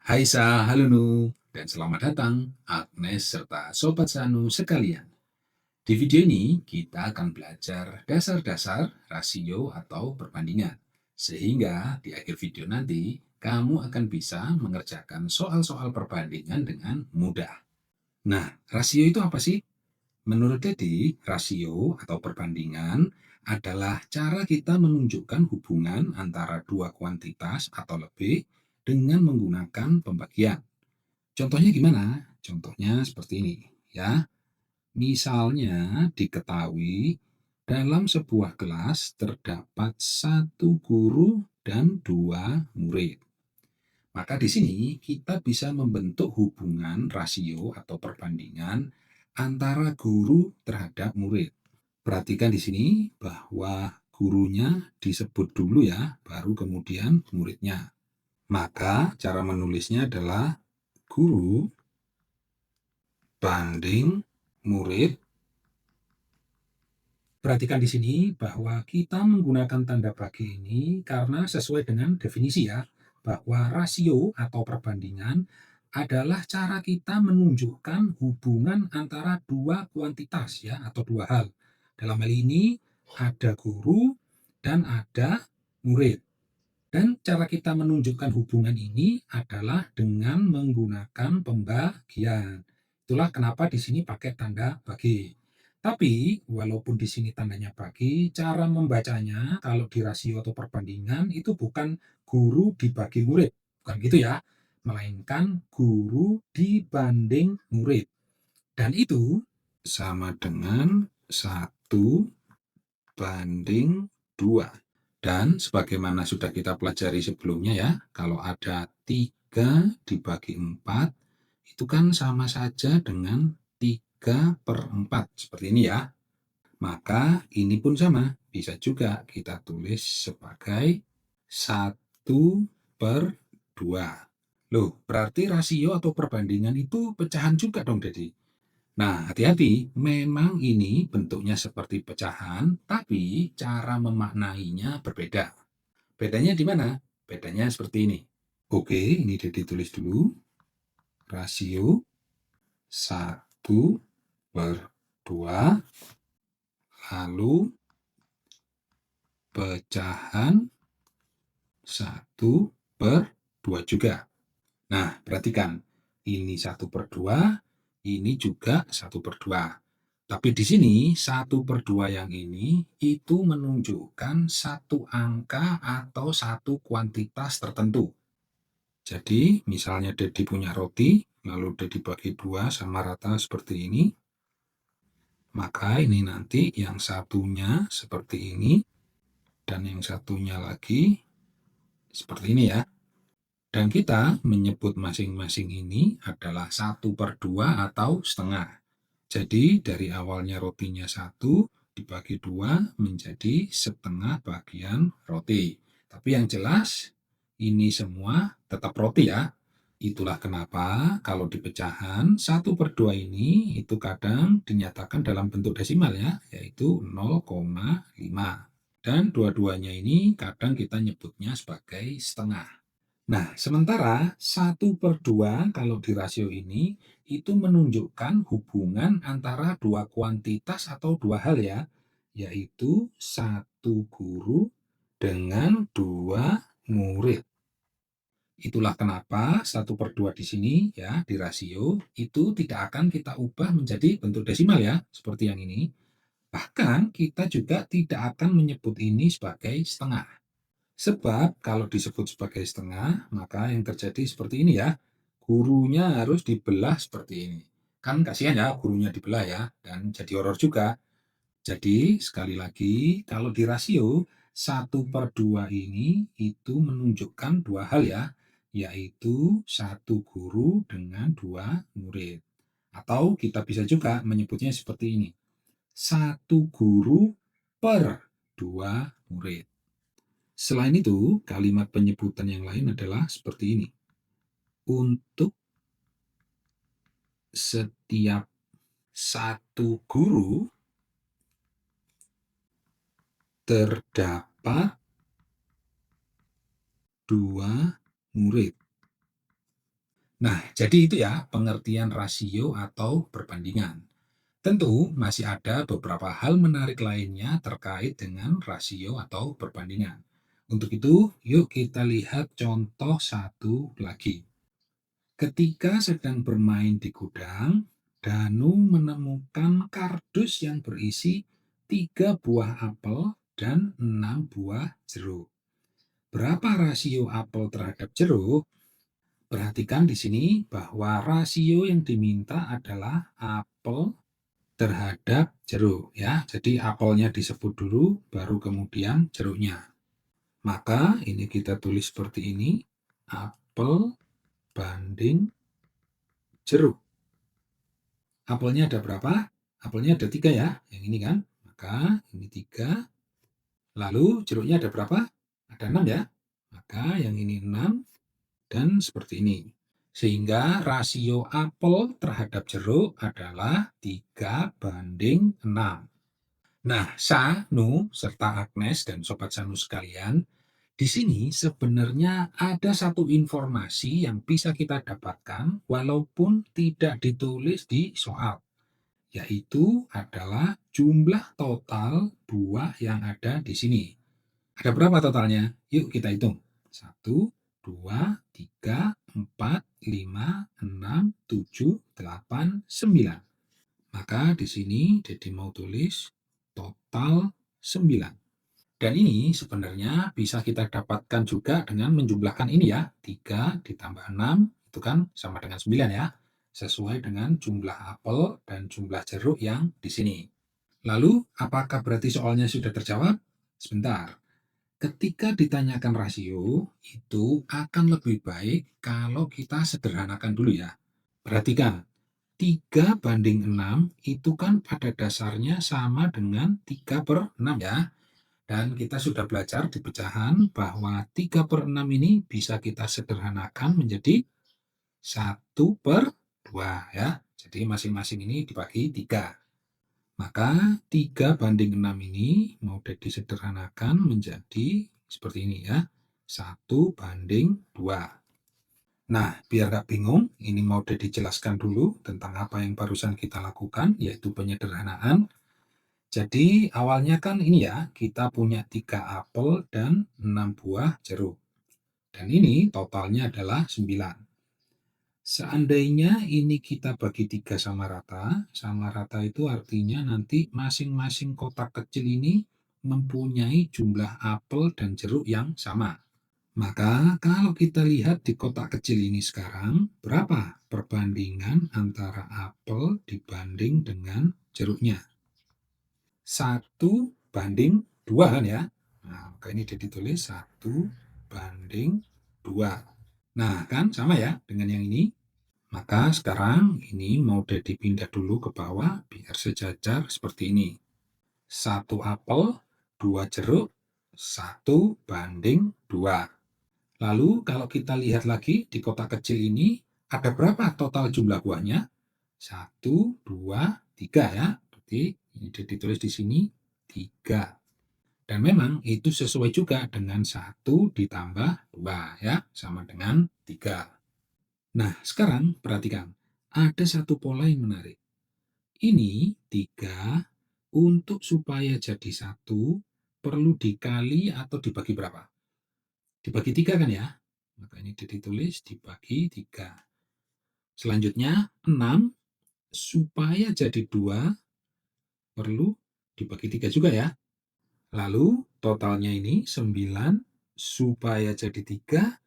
Hai halo Nu, dan selamat datang Agnes serta Sobat Sanu sekalian. Di video ini kita akan belajar dasar-dasar rasio atau perbandingan. Sehingga di akhir video nanti kamu akan bisa mengerjakan soal-soal perbandingan dengan mudah. Nah, rasio itu apa sih? Menurut Dedi, rasio atau perbandingan adalah cara kita menunjukkan hubungan antara dua kuantitas atau lebih dengan menggunakan pembagian. Contohnya gimana? Contohnya seperti ini, ya. Misalnya diketahui dalam sebuah kelas terdapat satu guru dan dua murid. Maka di sini kita bisa membentuk hubungan rasio atau perbandingan antara guru terhadap murid. Perhatikan di sini bahwa gurunya disebut dulu ya, baru kemudian muridnya. Maka cara menulisnya adalah guru banding murid. Perhatikan di sini bahwa kita menggunakan tanda bagi ini karena sesuai dengan definisi ya, bahwa rasio atau perbandingan adalah cara kita menunjukkan hubungan antara dua kuantitas ya atau dua hal. Dalam hal ini ada guru dan ada murid. Dan cara kita menunjukkan hubungan ini adalah dengan menggunakan pembagian. Itulah kenapa di sini pakai tanda bagi. Tapi walaupun di sini tandanya bagi, cara membacanya kalau di rasio atau perbandingan itu bukan guru dibagi murid, bukan gitu ya, melainkan guru dibanding murid. Dan itu sama dengan 1/2. Dan sebagaimana sudah kita pelajari sebelumnya ya, kalau ada 3 dibagi 4, itu kan sama saja dengan 3/4. Seperti ini ya. Maka ini pun sama, bisa juga kita tulis sebagai 1/2. Loh, berarti rasio atau perbandingan itu pecahan juga dong, Dedi. Nah, hati-hati, memang ini bentuknya seperti pecahan, tapi cara memaknainya berbeda. Bedanya di mana? Bedanya seperti ini. Oke, ini ditulis dulu. Rasio 1/2, lalu pecahan 1/2 juga. Nah, perhatikan. Ini 1/2, ini juga 1/2. Tapi di sini 1/2 yang ini itu menunjukkan satu angka atau satu kuantitas tertentu. Jadi misalnya Dedi punya roti, lalu Dedi bagi 2 sama rata seperti ini. Maka ini nanti yang satunya seperti ini, dan yang satunya lagi seperti ini ya. Dan kita menyebut masing-masing ini adalah 1/2 atau setengah. Jadi dari awalnya rotinya 1 dibagi 2 menjadi setengah bagian roti. Tapi yang jelas ini semua tetap roti ya. Itulah kenapa kalau di pecahan 1/2 ini itu kadang dinyatakan dalam bentuk desimal ya, yaitu 0,5. Dan dua-duanya ini kadang kita nyebutnya sebagai setengah. Nah, sementara 1/2 kalau di rasio ini itu menunjukkan hubungan antara dua kuantitas atau dua hal ya, yaitu satu guru dengan dua murid. Itulah kenapa 1/2 di sini ya, di rasio, itu tidak akan kita ubah menjadi bentuk desimal ya, seperti yang ini. Bahkan kita juga tidak akan menyebut ini sebagai setengah. Sebab kalau disebut sebagai setengah, maka yang terjadi seperti ini ya, gurunya harus dibelah seperti ini. Kan kasihan ya gurunya dibelah ya, dan jadi horor juga. Jadi sekali lagi, kalau di rasio 1/2 ini itu menunjukkan dua hal ya, yaitu satu guru dengan dua murid. Atau kita bisa juga menyebutnya seperti ini, satu guru per dua murid. Selain itu, kalimat penyebutan yang lain adalah seperti ini. Untuk setiap satu guru terdapat dua murid. Nah, jadi itu ya pengertian rasio atau perbandingan. Tentu masih ada beberapa hal menarik lainnya terkait dengan rasio atau perbandingan. Untuk itu, yuk kita lihat contoh satu lagi. Ketika sedang bermain di gudang, Danu menemukan kardus yang berisi 3 buah apel dan 6 buah jeruk. Berapa rasio apel terhadap jeruk? Perhatikan di sini bahwa rasio yang diminta adalah apel terhadap jeruk ya. Jadi apelnya disebut dulu baru kemudian jeruknya. Maka ini kita tulis seperti ini. Apel banding jeruk. Apelnya ada berapa? Apelnya ada 3 ya. Yang ini kan. Maka ini 3. Lalu jeruknya ada berapa? Ada 6 ya. Maka yang ini 6 dan seperti ini. Sehingga rasio apel terhadap jeruk adalah 3:6. Nah, Sa, Nu, serta Agnes dan Sobat Sanu sekalian, di sini sebenarnya ada satu informasi yang bisa kita dapatkan walaupun tidak ditulis di soal, yaitu adalah jumlah total buah yang ada di sini. Ada berapa totalnya? Yuk kita hitung. 1, 2, 3, 4, 5, 6, 7, 8, 9. Maka di sini Dedi mau tulis total 9. Dan ini sebenarnya bisa kita dapatkan juga dengan menjumlahkan ini ya. 3 ditambah 6 itu kan sama dengan 9 ya. Sesuai dengan jumlah apel dan jumlah jeruk yang di sini. Lalu, apakah berarti soalnya sudah terjawab? Sebentar. Ketika ditanyakan rasio, itu akan lebih baik kalau kita sederhanakan dulu ya. Perhatikan, 3:6 itu kan pada dasarnya sama dengan 3/6 ya. Dan kita sudah belajar di pecahan bahwa 3/6 ini bisa kita sederhanakan menjadi 1/2 ya. Jadi masing-masing ini dibagi 3. Maka 3:6 ini mau disederhanakan menjadi seperti ini ya. 1:2. Nah, biar nggak bingung, ini mau dijelaskan dulu tentang apa yang barusan kita lakukan, yaitu penyederhanaan. Jadi awalnya kan ini ya, kita punya 3 apel dan 6 buah jeruk. Dan ini totalnya adalah 9. Seandainya ini kita bagi 3 sama rata itu artinya nanti masing-masing kotak kecil ini mempunyai jumlah apel dan jeruk yang sama. Maka kalau kita lihat di kotak kecil ini sekarang, berapa perbandingan antara apel dibanding dengan jeruknya? 1:2 kan ya. Nah, maka ini ditulis 1:2. Nah, kan sama ya dengan yang ini. Maka sekarang ini mau dipindah dulu ke bawah biar sejajar seperti ini. 1 apel, 2 jeruk, 1:2. Lalu kalau kita lihat lagi di kotak kecil ini, ada berapa total jumlah buahnya? 1, 2, 3 ya. Berarti ini ditulis di sini 3. Dan memang itu sesuai juga dengan 1 ditambah 2 ya, sama dengan 3. Nah, sekarang perhatikan, ada satu pola yang menarik. Ini 3 untuk supaya jadi 1 perlu dikali atau dibagi berapa? Dibagi 3 kan ya? Maka ini ditulis dibagi 3. Selanjutnya 6 supaya jadi 2 perlu dibagi 3 juga ya. Lalu totalnya ini 9 supaya jadi 3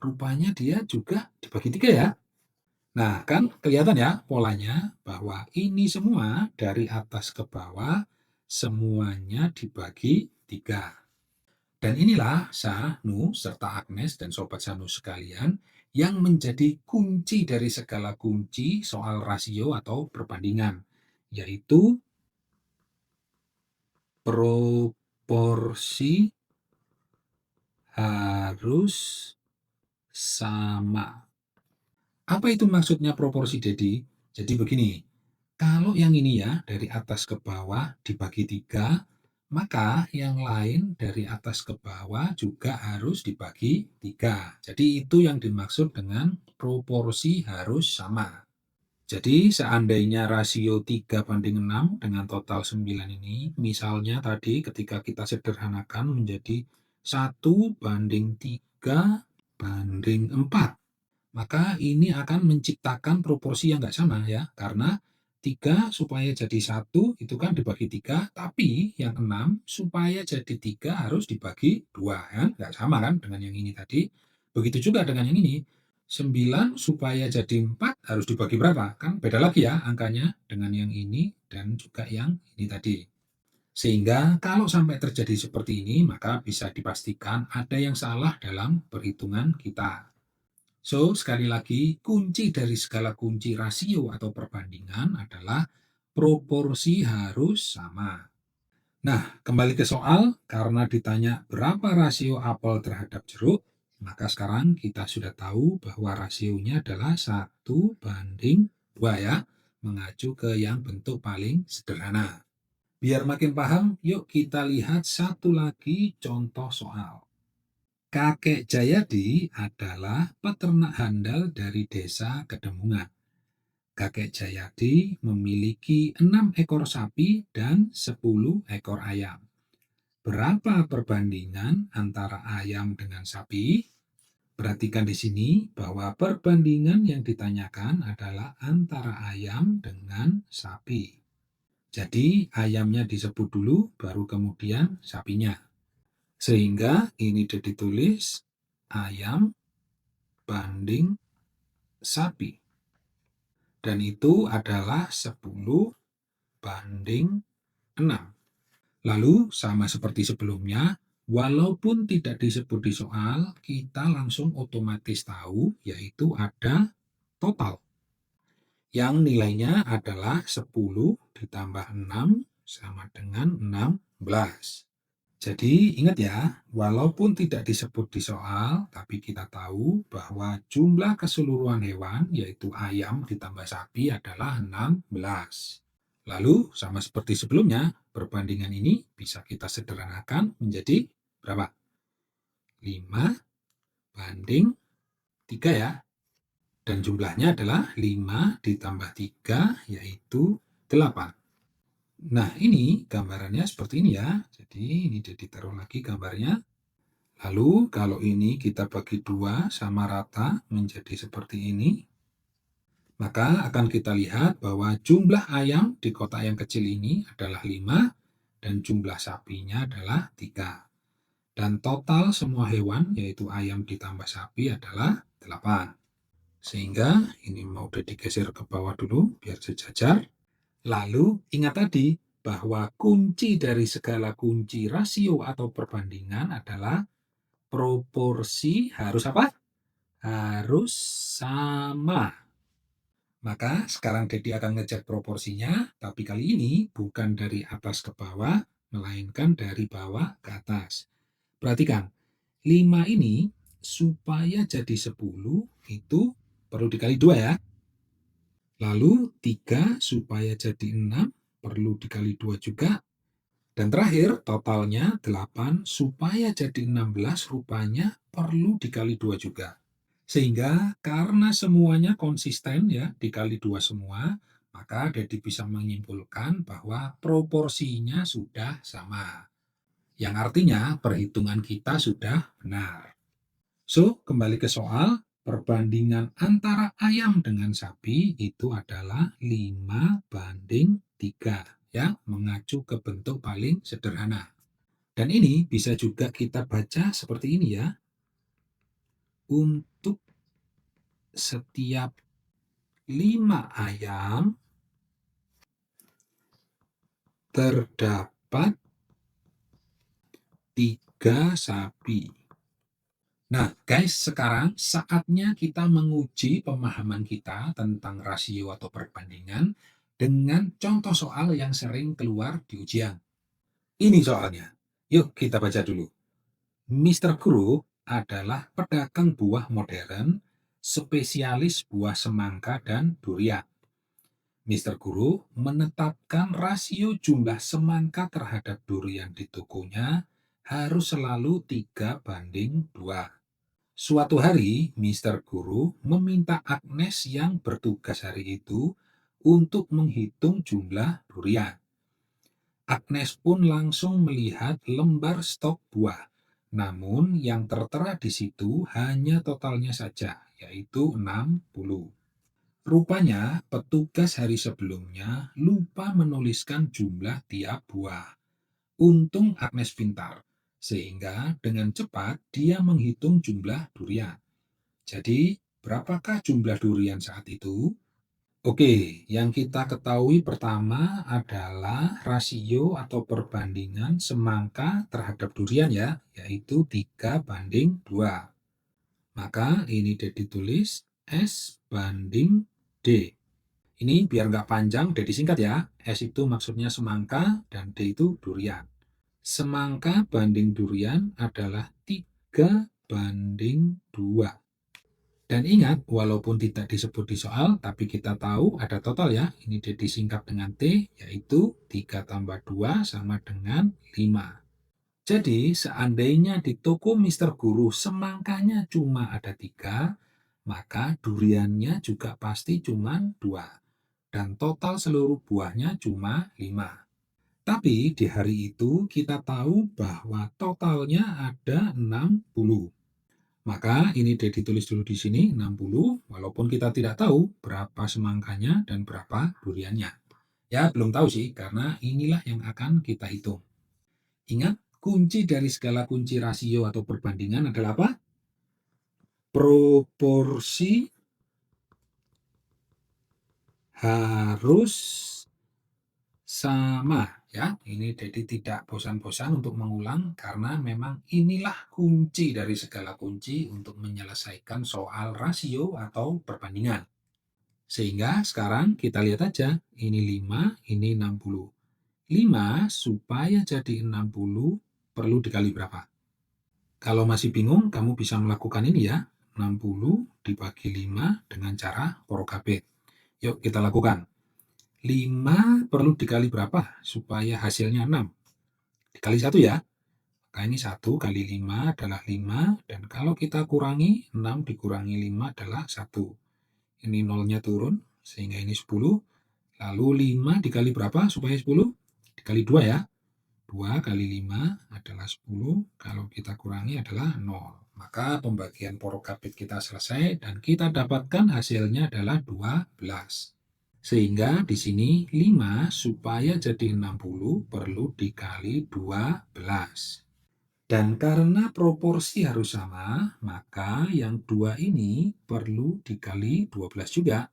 rupanya dia juga dibagi 3 ya. Nah, kan kelihatan ya polanya bahwa ini semua dari atas ke bawah semuanya dibagi 3. Dan inilah Sa, Nu, serta Agnes dan Sobat Sanu sekalian yang menjadi kunci dari segala kunci soal rasio atau perbandingan, yaitu proporsi harus sama. Apa itu maksudnya proporsi, Dedi? Jadi begini, kalau yang ini ya dari atas ke bawah dibagi 3, maka yang lain dari atas ke bawah juga harus dibagi 3. Jadi itu yang dimaksud dengan proporsi harus sama. Jadi seandainya rasio 3:6 dengan total 9 ini, misalnya tadi ketika kita sederhanakan menjadi 1:3:4, maka ini akan menciptakan proporsi yang nggak sama ya, karena 3 supaya jadi 1 itu kan dibagi 3, tapi yang 6 supaya jadi 3 harus dibagi 2 kan, nggak sama kan dengan yang ini tadi. Begitu juga dengan yang ini, 9 supaya jadi 4 harus dibagi berapa? Kan beda lagi ya angkanya dengan yang ini dan juga yang ini tadi. Sehingga kalau sampai terjadi seperti ini, maka bisa dipastikan ada yang salah dalam perhitungan kita. So, sekali lagi, kunci dari segala kunci rasio atau perbandingan adalah proporsi harus sama. Nah, kembali ke soal, karena ditanya berapa rasio apel terhadap jeruk, maka sekarang kita sudah tahu bahwa rasionya adalah 1:2 ya, mengacu ke yang bentuk paling sederhana. Biar makin paham, yuk kita lihat satu lagi contoh soal. Kakek Jayadi adalah peternak handal dari desa Kedemungan. Kakek Jayadi memiliki 6 ekor sapi dan 10 ekor ayam. Berapa perbandingan antara ayam dengan sapi? Perhatikan di sini bahwa perbandingan yang ditanyakan adalah antara ayam dengan sapi. Jadi ayamnya disebut dulu, baru kemudian sapinya. Sehingga ini ditulis ayam banding sapi. Dan itu adalah 10:6. Lalu sama seperti sebelumnya, walaupun tidak disebut di soal, kita langsung otomatis tahu yaitu ada total. Yang nilainya adalah 10 ditambah 6 sama dengan 16. Jadi ingat ya, walaupun tidak disebut di soal, tapi kita tahu bahwa jumlah keseluruhan hewan, yaitu ayam ditambah sapi adalah 16. Lalu, sama seperti sebelumnya, perbandingan ini bisa kita sederhanakan menjadi berapa? 5:3 ya. Dan jumlahnya adalah 5 ditambah 3, yaitu 8. Nah, ini gambarannya seperti ini ya. Jadi, ini ditaruh lagi gambarnya. Lalu, kalau ini kita bagi 2 sama rata menjadi seperti ini, maka akan kita lihat bahwa jumlah ayam di kotak yang kecil ini adalah 5 dan jumlah sapinya adalah 3. Dan total semua hewan, yaitu ayam ditambah sapi adalah 8. Sehingga ini mau digeser ke bawah dulu biar sejajar. Lalu ingat tadi bahwa kunci dari segala kunci rasio atau perbandingan adalah proporsi harus apa? Harus sama. Maka sekarang Dedi akan ngecek proporsinya, tapi kali ini bukan dari atas ke bawah, melainkan dari bawah ke atas. Perhatikan, 5 ini supaya jadi 10 itu perlu dikali 2 ya. Lalu 3 supaya jadi 6 perlu dikali 2 juga. Dan terakhir totalnya 8 supaya jadi 16 rupanya perlu dikali 2 juga. Sehingga karena semuanya konsisten ya dikali 2 semua, maka Dedi bisa menyimpulkan bahwa proporsinya sudah sama. Yang artinya perhitungan kita sudah benar. So, kembali ke soal, perbandingan antara ayam dengan sapi itu adalah 5:3 ya, mengacu ke bentuk paling sederhana. Dan ini bisa juga kita baca seperti ini ya. Untuk setiap 5 ayam terdapat 3 sapi. Nah, guys, sekarang saatnya kita menguji pemahaman kita tentang rasio atau perbandingan dengan contoh soal yang sering keluar di ujian. Ini soalnya. Yuk kita baca dulu. Mr. Guru adalah pedagang buah modern, spesialis buah semangka dan durian. Mister Guru menetapkan rasio jumlah semangka terhadap durian di tokonya harus selalu 3:2. Suatu hari, Mister Guru meminta Agnes yang bertugas hari itu untuk menghitung jumlah durian. Agnes pun langsung melihat lembar stok buah. Namun yang tertera di situ hanya totalnya saja, yaitu 60. Rupanya petugas hari sebelumnya lupa menuliskan jumlah tiap buah. Untung Agnes pintar, sehingga dengan cepat dia menghitung jumlah durian. Jadi, berapakah jumlah durian saat itu? Oke, yang kita ketahui pertama adalah rasio atau perbandingan semangka terhadap durian ya, yaitu 3:2. Maka ini ditulis S banding D. Ini biar nggak panjang, D disingkat ya. S itu maksudnya semangka dan D itu durian. Semangka banding durian adalah 3:2. Dan ingat, walaupun tidak disebut di soal, tapi kita tahu ada total ya. Ini disingkat dengan T, yaitu 3 tambah 2 sama dengan 5. Jadi, seandainya di toko Mister Guru semangkanya cuma ada 3, maka duriannya juga pasti cuma 2. Dan total seluruh buahnya cuma 5. Tapi di hari itu kita tahu bahwa totalnya ada 60. Maka ini ditulis dulu di sini 60, walaupun kita tidak tahu berapa semangkanya dan berapa duriannya. Ya, belum tahu sih, karena inilah yang akan kita hitung. Ingat, kunci dari segala kunci rasio atau perbandingan adalah apa? Proporsi harus sama. Ya, ini jadi tidak bosan-bosan untuk mengulang karena memang inilah kunci dari segala kunci untuk menyelesaikan soal rasio atau perbandingan. Sehingga sekarang kita lihat aja, ini 5, ini 60. 5 supaya jadi 60 perlu dikali berapa? Kalau masih bingung, kamu bisa melakukan ini ya. 60 dibagi 5 dengan cara porokabet. Yuk kita lakukan. 5 perlu dikali berapa supaya hasilnya 6? Dikali 1 ya. Maka ini 1 kali 5 adalah 5. Dan kalau kita kurangi, 6 dikurangi 5 adalah 1. Ini nolnya turun, sehingga ini 10. Lalu 5 dikali berapa supaya 10? Dikali 2 ya. 2 kali 5 adalah 10. Kalau kita kurangi adalah 0. Maka pembagian porokabet kita selesai dan kita dapatkan hasilnya adalah 12. Sehingga di sini 5 supaya jadi 60 perlu dikali 12. Dan karena proporsi harus sama, maka yang 2 ini perlu dikali 12 juga.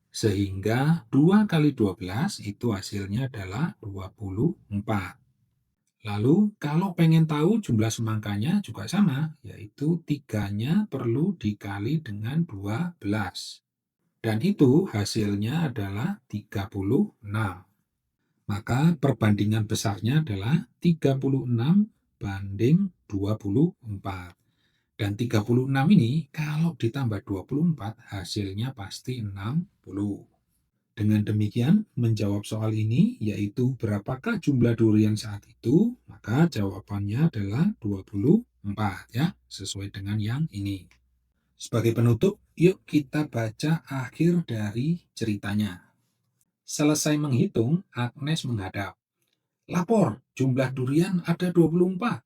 Sehingga 2 kali 12 itu hasilnya adalah 24. Lalu kalau pengen tahu jumlah semangkanya juga sama, yaitu 3-nya perlu dikali dengan 12. Dan itu hasilnya adalah 36. Maka perbandingan besarnya adalah 36 banding 24. Dan 36 ini kalau ditambah 24 hasilnya pasti 60. Dengan demikian menjawab soal ini yaitu berapakah jumlah durian saat itu, maka jawabannya adalah 24 ya, sesuai dengan yang ini. Sebagai penutup, yuk kita baca akhir dari ceritanya. Selesai menghitung, Agnes menghadap. Lapor, jumlah durian ada 24.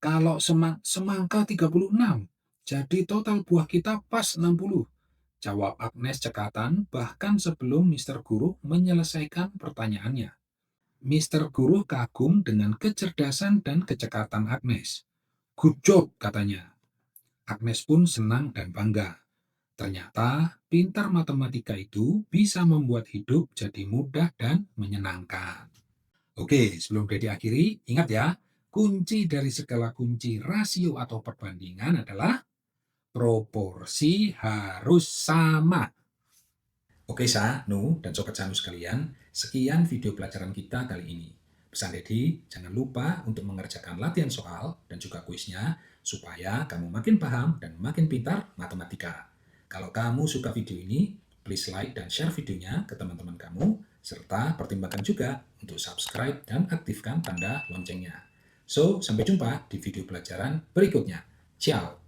Kalau semangka 36, jadi total buah kita pas 60. Jawab Agnes cekatan bahkan sebelum Mister Guru menyelesaikan pertanyaannya. Mister Guru kagum dengan kecerdasan dan kecekatan Agnes. Good job, katanya. Agnes pun senang dan bangga. Ternyata pintar matematika itu bisa membuat hidup jadi mudah dan menyenangkan. Oke, sebelum diakhiri, ingat ya, kunci dari segala kunci rasio atau perbandingan adalah proporsi harus sama. Oke, Sa, Nu, dan Sobat Sanu sekalian, sekian video pelajaran kita kali ini. Pesan Dedi, jangan lupa untuk mengerjakan latihan soal dan juga kuisnya, supaya kamu makin paham dan makin pintar matematika. Kalau kamu suka video ini, Please like dan share videonya ke teman-teman kamu, serta pertimbangkan juga untuk subscribe dan aktifkan tanda loncengnya. So, sampai jumpa di video pelajaran berikutnya. Ciao!